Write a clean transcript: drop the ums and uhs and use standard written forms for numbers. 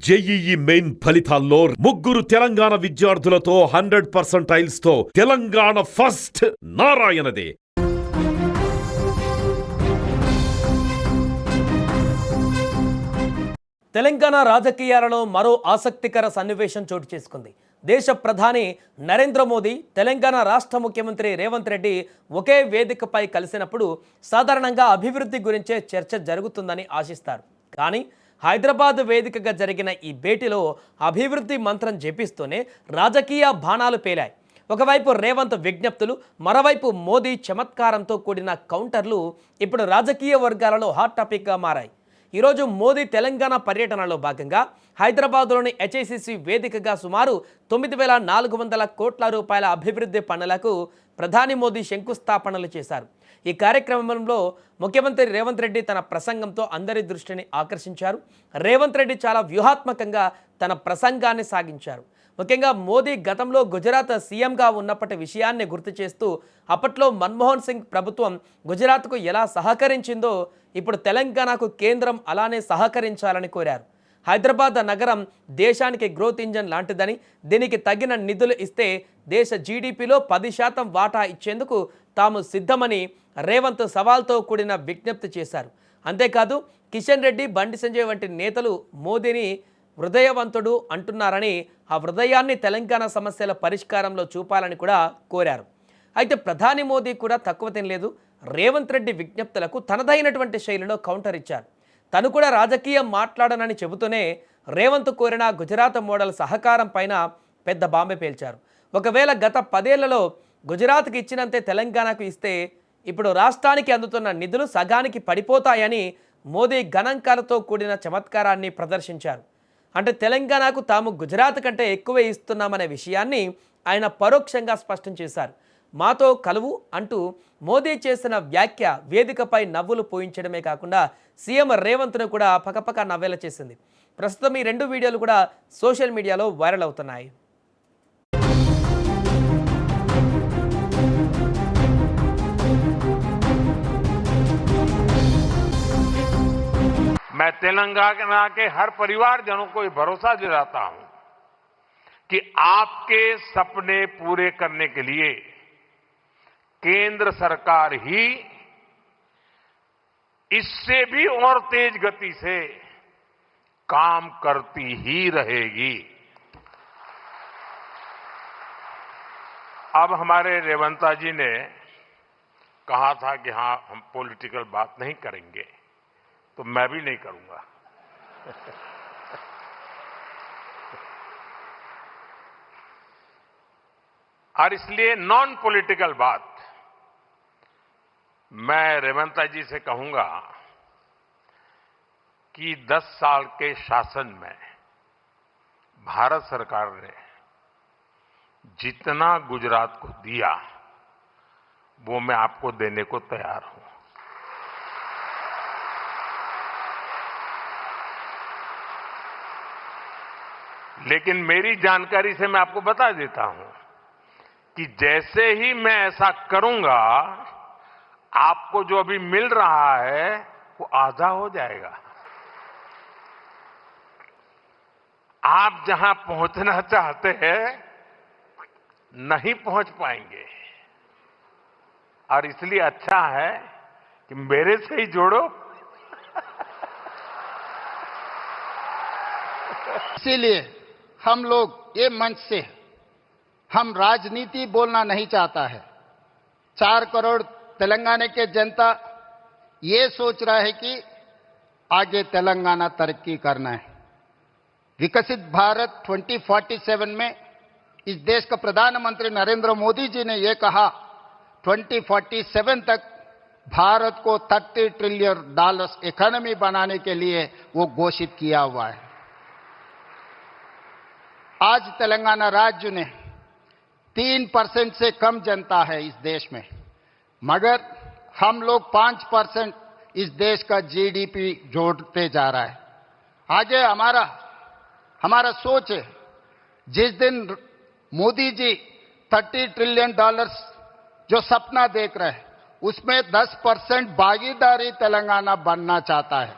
JEE main ఫలితాల్లో ముగ్గురు తెలంగాణ విద్యార్థులతో 100% తో తెలంగాణ ఫస్ట్ నారాయణదే. తెలంగాణ రాజకీయాలలో మరో ఆసక్తికర సన్నివేశం చోటు చేసుకుంది. దేశ ప్రధాని నరేంద్ర మోదీ, తెలంగాణ రాష్ట్ర ముఖ్యమంత్రి రేవంత్ రెడ్డి ఒకే వేదికపై కలిసినప్పుడు సాధారణంగా అభివృద్ధి గురించే చర్చ జరుగుతుందని ఆశిస్తారు. కానీ హైదరాబాద్ వేదికగా జరిగిన ఈ భేటీలో అభివృద్ధి మంత్రం జపిస్తూనే రాజకీయ బాణాలు పేలాయి. ఒకవైపు రేవంత్ విజ్ఞప్తులు, మరోవైపు మోదీ చమత్కారంతో కూడిన కౌంటర్లు ఇప్పుడు రాజకీయ వర్గాలలో హాట్ టాపిక్గా మారాయి. ఈరోజు మోదీ తెలంగాణ పర్యటనలో భాగంగా హైదరాబాద్లోని హెచ్ఐసిసి వేదికగా సుమారు 9,400 కోట్ల రూపాయల అభివృద్ధి పనులకు ప్రధాని మోదీ శంకుస్థాపనలు చేశారు. ఈ కార్యక్రమంలో ముఖ్యమంత్రి రేవంత్ రెడ్డి తన ప్రసంగంతో అందరి దృష్టిని ఆకర్షించారు. రేవంత్ రెడ్డి చాలా వ్యూహాత్మకంగా తన ప్రసంగాన్ని సాగించారు. ముఖ్యంగా మోదీ గతంలో గుజరాత్ సీఎంగా ఉన్నప్పటి విషయాన్ని గుర్తు చేస్తూ అప్పట్లో మన్మోహన్ సింగ్ ప్రభుత్వం గుజరాత్కు ఎలా సహకరించిందో ఇప్పుడు తెలంగాణకు కేంద్రం అలానే సహకరించాలని కోరారు. హైదరాబాద్ నగరం దేశానికి గ్రోత్ ఇంజన్ లాంటిదని, దీనికి తగిన నిధులు ఇస్తే దేశ జీడిపిలో 10% వాటా ఇచ్చేందుకు తాము సిద్ధమని రేవంత్ సవాల్తో కూడిన విజ్ఞప్తి చేశారు. అంతేకాదు కిషన్ రెడ్డి, బండి సంజయ్ వంటి నేతలు మోదీని హృదయవంతుడు అంటున్నారని, ఆ హృదయాన్ని తెలంగాణ సమస్యల పరిష్కారంలో చూపాలని కూడా కోరారు. అయితే ప్రధాని మోదీ కూడా తక్కువ తినలేదు. రేవంత్ రెడ్డి విజ్ఞప్తులకు తనదైనటువంటి శైలిలో కౌంటర్ ఇచ్చారు. తను కూడా రాజకీయం మాట్లాడనని చెబుతూనే రేవంత్ కోరిన గుజరాత్ మోడల్ సహకారం పైన పెద్ద బాంబే పేల్చారు. ఒకవేళ గత 10 ఏళ్లలో గుజరాత్కి ఇచ్చినంతే తెలంగాణకు ఇస్తే ఇప్పుడు రాష్ట్రానికి అందుతున్న నిధులు సగానికి పడిపోతాయని మోదీ గణాంకాలతో కూడిన చమత్కారాన్ని ప్రదర్శించారు. అంటే తెలంగాణకు తాము గుజరాత్ కంటే ఎక్కువే ఇస్తున్నామనే విషయాన్ని ఆయన పరోక్షంగా స్పష్టం చేశారు. మాతో కలువు అంటూ మోదీ చేసిన వ్యాఖ్య వేదికపై నవ్వులు పోయించడమే కాకుండా సీఎం రేవంత్ను కూడా పకపక నవ్వేలా చేసింది. ప్రస్తుతం ఈ 2 వీడియోలు కూడా సోషల్ మీడియాలో వైరల్ అవుతున్నాయి. मैं तेलंगाना के हर परिवारजनों को ये भरोसा दिलाता हूं कि आपके सपने पूरे करने के लिए केंद्र सरकार ही इससे भी और तेज गति से काम करती ही रहेगी. अब हमारे रेवंता जी ने कहा था कि हां हम पॉलिटिकल बात नहीं करेंगे, तो मैं भी नहीं करूंगा. और इसलिए नॉन पॉलिटिकल बात मैं रेवंता जी से कहूंगा कि 10 साल के शासन में भारत सरकार ने जितना गुजरात को दिया वो मैं आपको देने को तैयार हूं. लेकिन मेरी जानकारी से मैं आपको बता देता हूं कि जैसे ही मैं ऐसा करूंगा आपको जो अभी मिल रहा है वो आधा हो जाएगा. आप जहां पहुंचना चाहते हैं नहीं पहुंच पाएंगे, और इसलिए अच्छा है कि मेरे से ही जोड़ो. इसीलिए हम लोग ये मंच से हम राजनीति बोलना नहीं चाहता है. 4 करोड़ तेलंगाना के जनता ये सोच रहा है कि आगे तेलंगाना तरक्की करना है. विकसित भारत 2047 में इस देश का प्रधानमंत्री नरेंद्र मोदी जी ने ये कहा 2047 तक भारत को $30 ट्रिलियन इकोनॉमी बनाने के लिए वो घोषित किया हुआ है. आज तेलंगाना राज्य ने 3% से कम जनता है इस देश में, मगर हम लोग 5% इस देश का जीडीपी जोड़ते जा रहा है. आगे हमारा सोच है, जिस दिन मोदी जी $30 ट्रिलियन जो सपना देख रहे हैं उसमें 10% भागीदारी तेलंगाना बनना चाहता है.